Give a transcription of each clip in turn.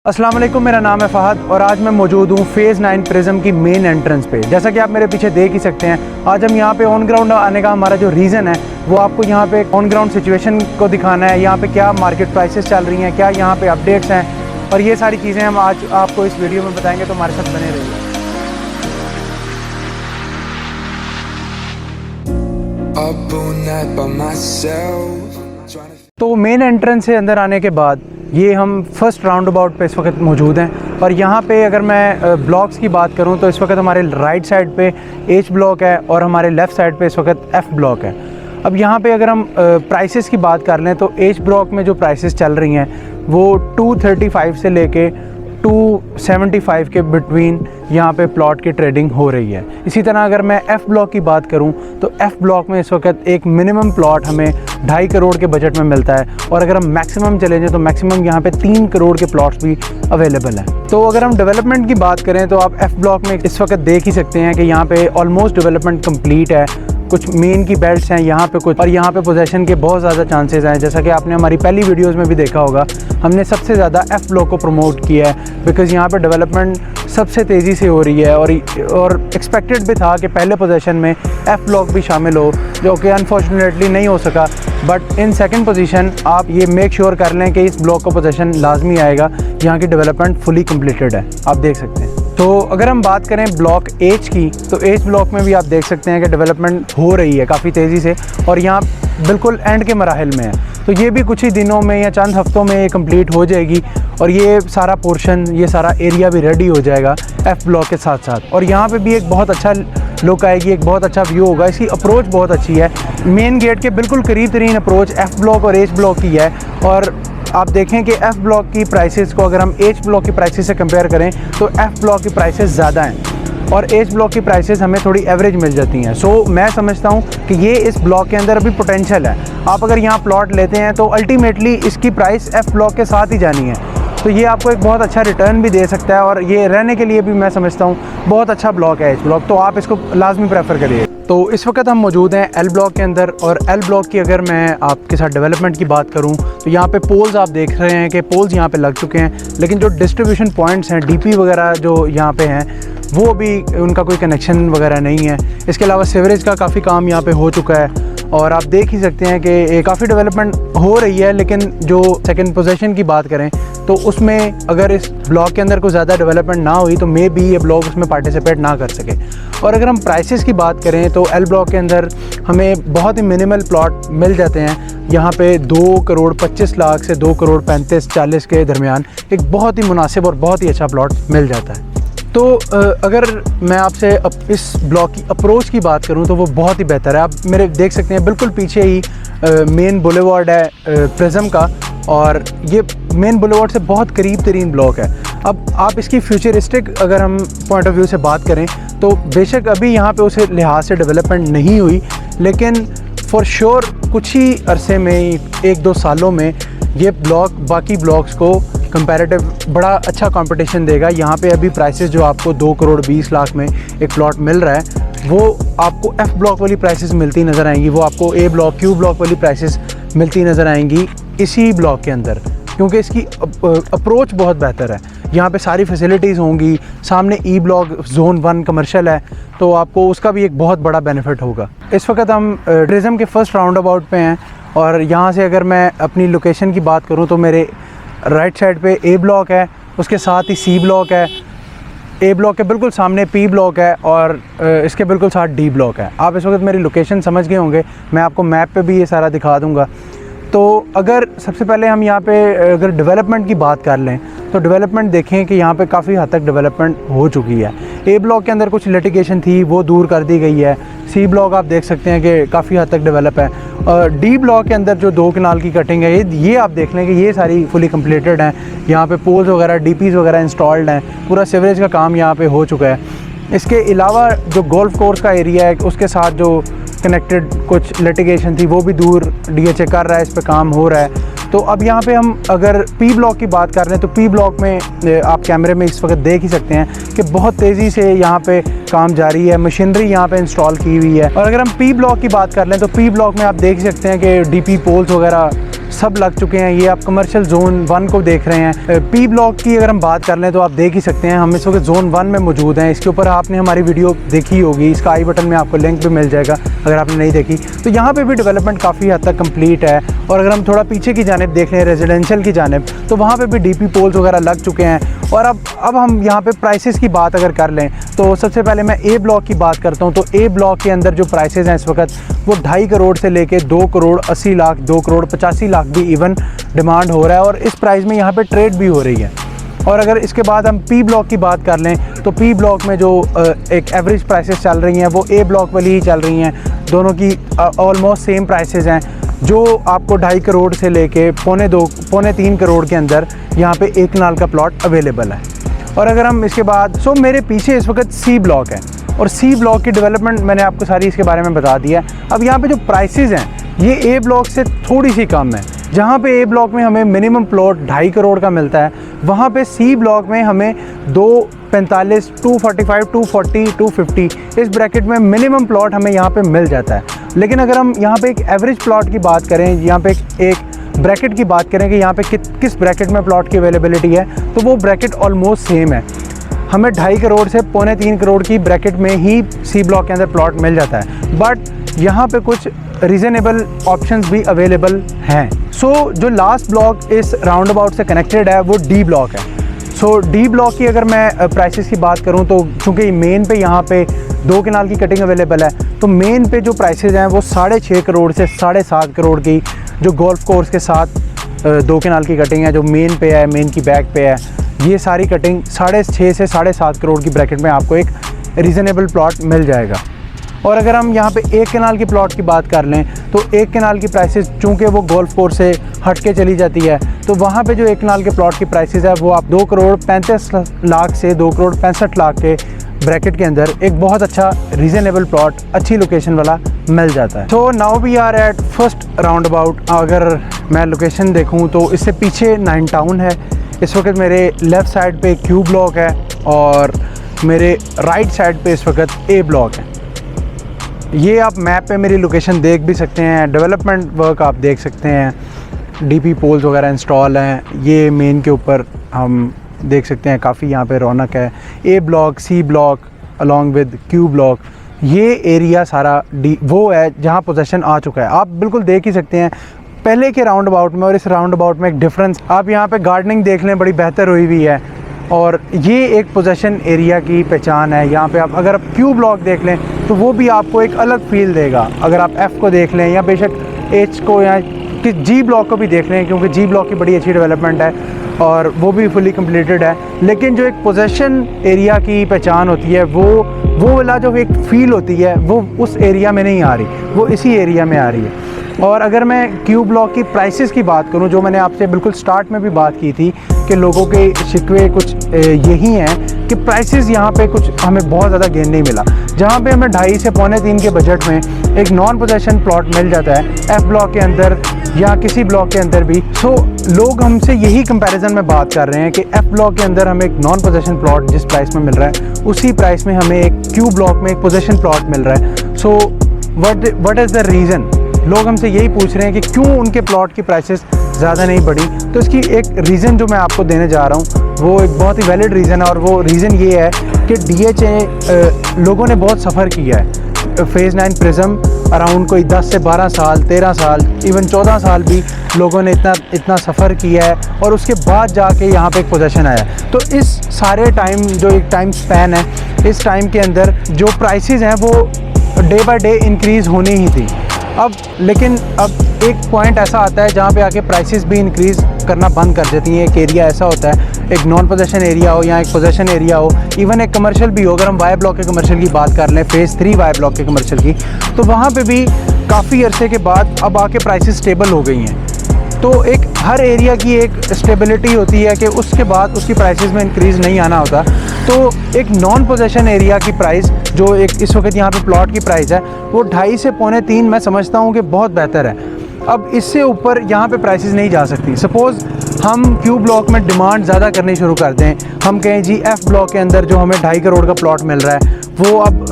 अस्सलाम वालेकुम, मेरा नाम है फ़हद और आज मैं मौजूद हूँ फ़ेज़ 9 प्रिज्म की मेन एंट्रेंस पे। जैसा कि आप मेरे पीछे देख ही सकते हैं, आज हम यहाँ पे ऑन ग्राउंड आने का हमारा जो रीज़न है वो आपको यहाँ पे ऑन ग्राउंड सिचुएशन को दिखाना है। यहाँ पे क्या मार्केट प्राइसेस चल रही हैं, क्या यहाँ पे अपडेट्स हैं, और ये सारी चीज़ें हम आज आपको इस वीडियो में बताएँगे, तो हमारे साथ बने रहिए। तो मेन एंट्रेंस से अंदर आने के बाद ये हम फर्स्ट राउंड अबाउट पे इस वक्त मौजूद हैं, और यहाँ पे अगर मैं ब्लॉक्स की बात करूँ तो इस वक्त हमारे राइट साइड पे एच ब्लॉक है और हमारे लेफ़्ट साइड पे इस वक्त एफ़ ब्लॉक है। अब यहाँ पे अगर हम प्राइसेस की बात कर लें तो एच ब्लॉक में जो प्राइसेस चल रही हैं वो 235 से लेके 275 के बिटवीन यहाँ पे प्लॉट की ट्रेडिंग हो रही है। इसी तरह अगर मैं एफ़ ब्लॉक की बात करूँ तो एफ़ ब्लॉक में इस वक्त एक मिनिमम प्लॉट हमें 2.5 करोड़ के बजट में मिलता है, और अगर हम मैक्सिमम चले जाएँ तो मैक्सिमम यहाँ पे 3 करोड़ के प्लॉट्स भी अवेलेबल हैं। तो अगर हम डेवलपमेंट की बात करें तो आप एफ़ ब्लॉक में इस वक्त देख ही सकते हैं कि यहाँ पे ऑलमोस्ट डेवलपमेंट कंप्लीट है। कुछ मेन की बेल्ट्स हैं यहाँ पे कुछ, और यहाँ पे पोजेसन के बहुत ज़्यादा चांसेस हैं। जैसा कि आपने हमारी पहली वीडियोस में भी देखा होगा, हमने सबसे ज़्यादा एफ़ ब्लॉक को प्रमोट किया है बिकॉज़ यहाँ पे डेवलपमेंट सबसे तेज़ी से हो रही है, और एक्सपेक्टेड भी था कि पहले पोजीशन में एफ़ ब्लॉक भी शामिल हो, जो कि अनफॉर्चुनेटली नहीं हो सका। बट इन सेकंड पोजीशन आप ये मेक श्योर कर लें कि इस ब्लॉक का पोजीशन लाजमी आएगा। यहाँ की डेवलपमेंट फुली कम्प्लीटेड है, आप देख सकते हैं। तो अगर हम बात करें ब्लॉक एच की, तो एच ब्लॉक में भी आप देख सकते हैं कि डेवलपमेंट हो रही है काफ़ी तेज़ी से, और यहाँ बिल्कुल एंड के मराहिल में है। तो ये भी कुछ ही दिनों में या चंद हफ्तों में ये कंप्लीट हो जाएगी, और ये सारा पोर्शन, ये सारा एरिया भी रेडी हो जाएगा एफ़ ब्लॉक के साथ साथ। और यहाँ पे भी एक बहुत अच्छा लुक आएगी, एक बहुत अच्छा व्यू होगा। इसकी अप्रोच बहुत अच्छी है, मेन गेट के बिल्कुल करीब तरीन अप्रोच एफ़ ब्लॉक और एच ब्लॉक की है। और आप देखें कि एफ़ ब्लॉक की प्राइसेस को अगर हम एच ब्लॉक की प्राइसेस से कंपेयर करें तो एफ़ ब्लॉक की प्राइसेस ज़्यादा हैं, और एच ब्लॉक की प्राइसेस हमें थोड़ी एवरेज मिल जाती हैं। सो मैं समझता हूँ कि ये इस ब्लॉक के अंदर अभी पोटेंशियल है। आप अगर यहाँ प्लॉट लेते हैं तो अल्टीमेटली इसकी प्राइस एफ़ ब्लॉक के साथ ही जानी है, तो ये आपको एक बहुत अच्छा रिटर्न भी दे सकता है, और ये रहने के लिए भी मैं समझता हूँ बहुत अच्छा ब्लॉक है एच ब्लॉक, तो आप इसको लाजमी प्रेफर करिए। तो इस वक्त हम मौजूद हैं एल ब्लॉक के अंदर, और एल ब्लॉक की अगर मैं आपके साथ डेवलपमेंट की बात करूं तो यहाँ पे पोल्स आप देख रहे हैं कि पोल्स यहाँ पे लग चुके हैं, लेकिन जो डिस्ट्रीब्यूशन पॉइंट्स हैं, डीपी वगैरह जो यहाँ पे हैं, वो भी उनका कोई कनेक्शन वगैरह नहीं है। इसके अलावा सीवरेज का काफ़ी काम यहाँ पे हो चुका है, और आप देख ही सकते हैं कि काफ़ी डेवलपमेंट हो रही है। लेकिन जो सेकंड पोजीशन की बात करें तो उसमें अगर इस ब्लॉक के अंदर कोई ज़्यादा डेवलपमेंट ना हुई तो मे बी ये ब्लॉक उसमें पार्टिसिपेट ना कर सके। और अगर हम प्राइसेस की बात करें तो एल ब्लॉक के अंदर हमें बहुत ही मिनिमल प्लॉट मिल जाते हैं। यहाँ पे 2 करोड़ 25 लाख से 2 करोड़ 35-40 के दरमियान एक बहुत ही मुनासिब और बहुत ही अच्छा प्लॉट मिल जाता है। तो अगर मैं आपसे इस ब्लॉक की अप्रोच की बात करूं तो वो बहुत ही बेहतर है। आप मेरे देख सकते हैं बिल्कुल पीछे ही मेन बुलेवार्ड है प्रिज्म का, और ये मेन बुलेवार्ड से बहुत करीब तरीन ब्लॉक है। अब आप इसकी फ्यूचरिस्टिक अगर हम पॉइंट ऑफ व्यू से बात करें तो बेशक अभी यहाँ पे उस लिहाज से डेवलपमेंट नहीं हुई, लेकिन फॉर श्योर कुछ ही अरसे में, 1-2 सालों में ये ब्लॉक बाकी ब्लॉक्स को कंपैरेटिव बड़ा अच्छा कंपटीशन देगा। यहाँ पे अभी प्राइसेस जो आपको 2 करोड़ 20 लाख में एक प्लॉट मिल रहा है, वो आपको एफ़ ब्लॉक वाली प्राइसेस मिलती नज़र आएंगी, वो आपको ए ब्लॉक, क्यू ब्लॉक वाली प्राइसेस मिलती नज़र आएंगी इसी ब्लॉक के अंदर, क्योंकि इसकी अप्रोच बहुत बेहतर है। यहाँ पे सारी फैसिलिटीज़ होंगी, सामने ई ब्लॉक जोन 1 कमर्शियल है, तो आपको उसका भी एक बहुत बड़ा बेनिफिट होगा। इस वक्त हम प्रिज्म के फर्स्ट राउंड अबाउट पे हैं, और यहाँ से अगर मैं अपनी लोकेशन की बात करूँ तो मेरे राइट साइड पे ए ब्लॉक है, उसके साथ ही सी ब्लॉक है, ए ब्लॉक के बिल्कुल सामने पी ब्लॉक है, और इसके बिल्कुल साथ डी ब्लॉक है। आप इस वक्त मेरी लोकेशन समझ गए होंगे, मैं आपको मैप पे भी ये सारा दिखा दूँगा। तो अगर सबसे पहले हम यहाँ पे अगर डेवलपमेंट की बात कर लें तो डेवलपमेंट देखें कि यहाँ पे काफ़ी हद तक डेवलपमेंट हो चुकी है। ए ब्लॉक के अंदर कुछ लिटिगेशन थी, वो दूर कर दी गई है। सी ब्लॉक आप देख सकते हैं कि काफ़ी हद तक डेवलप है, और डी ब्लॉक के अंदर जो 2 कनाल की कटिंग है, ये आप देख लें कि ये सारी फुली कम्प्लीटेड हैं। यहाँ पे पोल्स वगैरह, डीपीज़ वगैरह इंस्टॉल्ड हैं, पूरा सीवरेज का काम यहाँ पे हो चुका है। इसके अलावा जो गोल्फ कोर्स का एरिया है उसके साथ जो कनेक्टेड कुछ लिटिगेशन थी वो भी दूर डीएचए कर रहा है, इस पे काम हो रहा है। तो अब यहाँ पे हम अगर पी ब्लॉक की बात कर रहे हैं तो पी ब्लॉक में आप कैमरे में इस वक्त देख ही सकते हैं कि बहुत तेज़ी से यहाँ पे काम जारी है, मशीनरी यहाँ पे इंस्टॉल की हुई है। और अगर हम पी ब्लॉक की बात कर लें तो पी ब्लॉक में आप देख सकते हैं कि डीपी पोल्स वगैरह सब लग चुके हैं। ये आप कमर्शियल जोन 1 को देख रहे हैं। पी ब्लॉक की अगर हम बात कर लें तो आप देख ही सकते हैं, हम इस वक्त जोन 1 में मौजूद हैं। इसके ऊपर आपने हमारी वीडियो देखी होगी, इसका आई बटन में आपको लिंक भी मिल जाएगा अगर आपने नहीं देखी। तो यहाँ पे भी डेवलपमेंट काफ़ी हद तक कंप्लीट है। और अगर हम थोड़ा पीछे की जानिब देख लें, रेजिडेंशियल की जानिब, तो वहाँ पे भी डीपी पोल्स वगैरह लग चुके हैं। और अब हम यहाँ पे प्राइसेस की बात अगर कर लें तो सबसे पहले मैं ए ब्लॉक की बात करता हूँ। तो ए ब्लॉक के अंदर जो प्राइसेस हैं इस वक्त वो 2.5 करोड़ से लेके 2 करोड़ 80 लाख, 2 करोड़ 85 लाख भी इवन डिमांड हो रहा है, और इस प्राइस में यहाँ पे ट्रेड भी हो रही है। और अगर इसके बाद हम पी ब्लॉक की बात कर लें तो पी ब्लॉक में जो एक एवरेज प्राइसेस चल रही हैं वो ए ब्लॉक वाली ही चल रही हैं। दोनों की ऑलमोस्ट सेम प्राइसेस हैं, जो आपको 2.5 करोड़ से लेके पौने 3 करोड़ के अंदर यहाँ पे 1 कनाल का प्लॉट अवेलेबल है। और अगर हम इसके बाद मेरे पीछे इस वक्त सी ब्लॉक है, और सी ब्लॉक की डेवलपमेंट मैंने आपको सारी इसके बारे में बता दिया है। अब यहाँ पे जो प्राइसेस हैं ये ए ब्लॉक से थोड़ी सी कम है। जहाँ पे ए ब्लॉक में हमें मिनिमम प्लॉट 2.5 करोड़ का मिलता है, वहाँ पे सी ब्लॉक में हमें 245, 245, 240, 250 इस ब्रैकेट में मिनिमम प्लॉट हमें यहाँ पे मिल जाता है। लेकिन अगर हम यहाँ पे एक एवरेज प्लॉट की बात करें, यहाँ पे एक ब्रैकेट की बात करें कि यहाँ पे किस ब्रैकेट में प्लॉट की अवेलेबिलिटी है, तो वो ब्रैकेट ऑलमोस्ट सेम है। हमें 2.5 करोड़ से पौने 3 करोड़ की ब्रैकेट में ही सी ब्लॉक के अंदर प्लॉट मिल जाता है। बट यहाँ पे कुछ रीज़नेबल ऑप्शंस भी अवेलेबल हैं। जो लास्ट ब्लॉक इस राउंड अबाउट से कनेक्टेड है वो डी ब्लॉक है। डी ब्लॉक की अगर मैं प्राइसेस की बात करूँ तो चूँकि मेन पे यहाँ पे 2 कनाल की कटिंग अवेलेबल है, तो मेन पे जो प्राइसेस हैं वो 6.5 करोड़ से 7.5 करोड़ की जो गोल्फ कोर्स के साथ 2 कनाल की कटिंग है, जो मेन पे है, मेन की बैक पे है, ये सारी कटिंग 6.5 से 7.5 करोड़ की ब्रैकेट में आपको एक रीज़नेबल प्लॉट मिल जाएगा। और अगर हम यहाँ पे 1 कनाल की प्लॉट की बात कर लें तो 1 कनाल की प्राइसेस चूँकि वो गोल्फ कोर्स से हट के चली जाती है, तो वहाँ पे जो 1 कनाल के प्लॉट की प्राइसेस है वो आप 2 करोड़ 35 लाख से 2 करोड़ 65 लाख के ब्रैकेट के अंदर एक बहुत अच्छा रीज़नेबल प्लॉट अच्छी लोकेशन वाला मिल जाता है। तो now we are at first roundabout. अगर मैं लोकेशन देखूँ तो इससे पीछे 9 टाउन है। इस वक्त मेरे लेफ़्ट साइड पे क्यू ब्लॉक है और मेरे राइट साइड पे इस वक्त ए ब्लॉक है। ये आप मैप पे मेरी लोकेशन देख भी सकते हैं, डेवलपमेंट वर्क आप देख सकते हैं, डीपी पोल्स वगैरह इंस्टॉल हैं। ये मेन के ऊपर हम देख सकते हैं, काफ़ी यहाँ पे रौनक है। A block, C block along with Q block, ये एरिया सारा वो है जहाँ पोजेसन आ चुका है। आप बिल्कुल देख ही सकते हैं पहले के राउंड अबाउट में और इस राउंड अबाउट में एक डिफरेंस। आप यहाँ पे गार्डनिंग देख लें, बड़ी बेहतर हुई हुई है, और ये एक पोजेसन एरिया की पहचान है। यहाँ पे आप अगर आप क्यू ब्लॉक देख लें तो वो भी आपको एक अलग फील देगा। अगर आप एफ़ को देख लें या बेशक एच को या कि जी ब्लॉक को भी देख लें, क्योंकि जी ब्लॉक की बड़ी अच्छी डेवलपमेंट है और वो भी फुली कंप्लीटेड है। लेकिन जो एक पोजेसन एरिया की पहचान होती है वो वाला जो एक फ़ील होती है वो उस एरिया में नहीं आ रही, वो इसी एरिया में आ रही है। और अगर मैं क्यू ब्लॉक की प्राइसेस की बात करूं, जो मैंने आपसे बिल्कुल स्टार्ट में भी बात की थी कि लोगों के शिकवे कुछ यही हैं कि प्राइसेस यहाँ पे कुछ हमें बहुत ज़्यादा गेन नहीं मिला। जहाँ पे हमें 2.5 से पौने 3 के बजट में एक नॉन पोजेसन प्लॉट मिल जाता है एफ़ ब्लॉक के अंदर या किसी ब्लॉक के अंदर भी। लोग हमसे यही कंपैरिजन में बात कर रहे हैं कि एफ़ ब्लॉक के अंदर हमें एक नॉन पोजेसन प्लॉट जिस प्राइस में मिल रहा है उसी प्राइस में हमें एक क्यू ब्लॉक में एक पोजेसन प्लॉट मिल रहा है। So what is the reason? लोग हमसे यही पूछ रहे हैं कि क्यों उनके प्लॉट की प्राइसेस ज़्यादा नहीं बढ़ी। तो इसकी एक रीज़न जो मैं आपको देने जा रहा हूँ वो एक बहुत ही वैलिड रीज़न है, और वो रीज़न ये है कि DHA लोगों ने बहुत सफ़र किया है। फेज़ 9 प्रिज्म अराउंड कोई 10 से 12 साल, 13 साल, इवन 14 साल भी लोगों ने इतना सफ़र किया है, और उसके बाद जाके यहाँ पे एक पोजीशन आया। तो इस सारे टाइम जो एक टाइम स्पैन है, इस टाइम के अंदर जो प्राइसेस हैं वो डे बाय डे इंक्रीज़ होनी ही थी। लेकिन अब एक पॉइंट ऐसा आता है जहाँ पे आके प्राइसेस भी इंक्रीज़ करना बंद कर देती हैं। एक एरिया ऐसा होता है, एक नॉन पोजेसन एरिया हो या एक पोजेसन एरिया हो, इवन एक कमर्शियल भी हो। अगर हम वाई ब्लॉक के कमर्शियल की बात कर लें, फेज़ 3 वाई ब्लॉक के कमर्शियल की, तो वहाँ पे भी काफ़ी अरसे के बाद अब आके प्राइसेस स्टेबल हो गई हैं। तो एक हर एरिया की एक स्टेबिलिटी होती है कि उसके बाद उसकी प्राइसेस में इंक्रीज़ नहीं आना होता। तो एक नॉन पोजेसन एरिया की प्राइस जो एक इस वक्त यहाँ पे प्लॉट की प्राइस है वो 2.5 से पौने 3 मैं समझता हूँ कि बहुत बेहतर है। अब इससे ऊपर यहाँ पे प्राइसेस नहीं जा सकती। सपोज़ हम क्यू ब्लॉक में डिमांड ज़्यादा करनी शुरू कर दें, हम कहें जी एफ़ ब्लॉक के अंदर जो हमें 2.5 करोड़ का प्लॉट मिल रहा है वो अब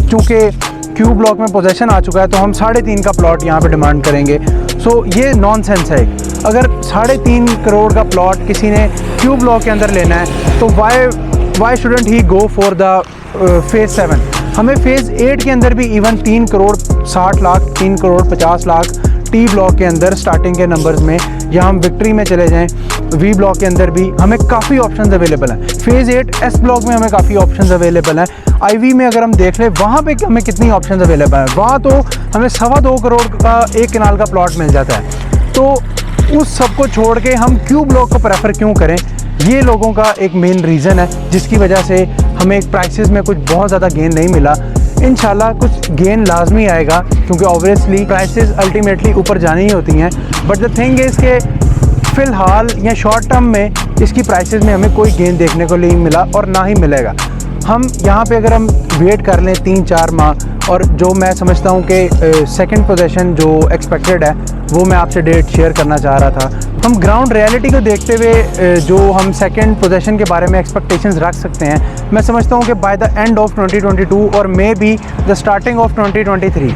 चूँकि क्यू ब्लॉक में पोजेसन आ चुका है तो हम 3.5 का प्लॉट यहाँ पे डिमांड करेंगे। सो ये नॉनसेंस है। अगर 3.5 करोड़ का प्लॉट किसी ने क्यू ब्लॉक के अंदर लेना है तो why shouldn't he go for the phase 7। हमें फेज़ 8 के अंदर भी even 3 crore 60 lakh 3 crore 50 lakh T block के अंदर स्टार्टिंग के नंबर्स में, या हम विक्ट्री में चले जाएं वी ब्लॉक के अंदर भी हमें काफ़ी ऑप्शंस अवेलेबल हैं। फेज़ 8 एस ब्लॉक में हमें काफ़ी ऑप्शंस अवेलेबल हैं। आईवी में अगर हम देख लें वहाँ पे हमें कितनी ऑप्शंस अवेलेबल हैं, वहाँ तो हमें 2.25 करोड़ का 1 कनाल का प्लॉट मिल जाता है। तो उस सब को छोड़ के हम क्यू ब्लॉक को प्रेफर क्यों करें, ये लोगों का एक मेन रीज़न है जिसकी वजह से हमें प्राइसेस में कुछ बहुत ज़्यादा गेन नहीं मिला। इंशाल्लाह कुछ गेन लाजमी आएगा क्योंकि ऑब्वियसली प्राइसेस अल्टीमेटली ऊपर जानी ही होती हैं। बट द थिंग इज़ के फ़िलहाल या शॉर्ट टर्म में इसकी प्राइसेस में हमें कोई गेन देखने को नहीं मिला और ना ही मिलेगा। हम यहाँ पे अगर हम वेट कर लें 3-4 माह, और जो मैं समझता हूँ कि सेकंड पोजीशन जो एक्सपेक्टेड है वो मैं आपसे डेट शेयर करना चाह रहा था। हम ग्राउंड रियलिटी को देखते हुए जो हम सेकंड पोजीशन के बारे में एक्सपेक्टेशंस रख सकते हैं, मैं समझता हूँ कि बाय द एंड ऑफ 2022 और maybe the starting of 2023,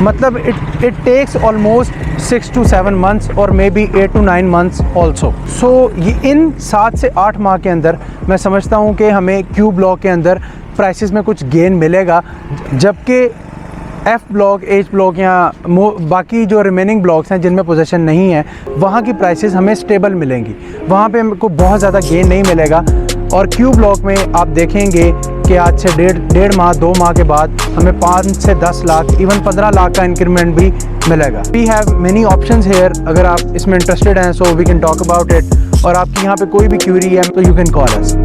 मतलब it takes almost 6 to 7 months और maybe 8 to 9 months also. So ये इन 7 से 8 माह के अंदर मैं समझता हूँ कि हमें क्यू ब्लॉक के अंदर प्राइसेस में कुछ गेन मिलेगा, जबकि एफ ब्लॉक, एच ब्लॉक या बाकी जो रिमेनिंग ब्लॉक्स हैं जिनमें पोजीशन नहीं है वहाँ की प्राइसेस हमें स्टेबल मिलेंगी, वहाँ पे हमको बहुत ज़्यादा गेन नहीं मिलेगा। और क्यू ब्लॉक में आप देखेंगे कि आज से डेढ़ माह 2 माह के बाद हमें 5 से 10 लाख इवन 15 लाख का इंक्रीमेंट भी मिलेगा। We have many options here, अगर आप इसमें इंटरेस्टेड हैं so we can talk about it, और आपकी यहाँ पे कोई भी क्यूरी है तो यू कैन कॉल अस।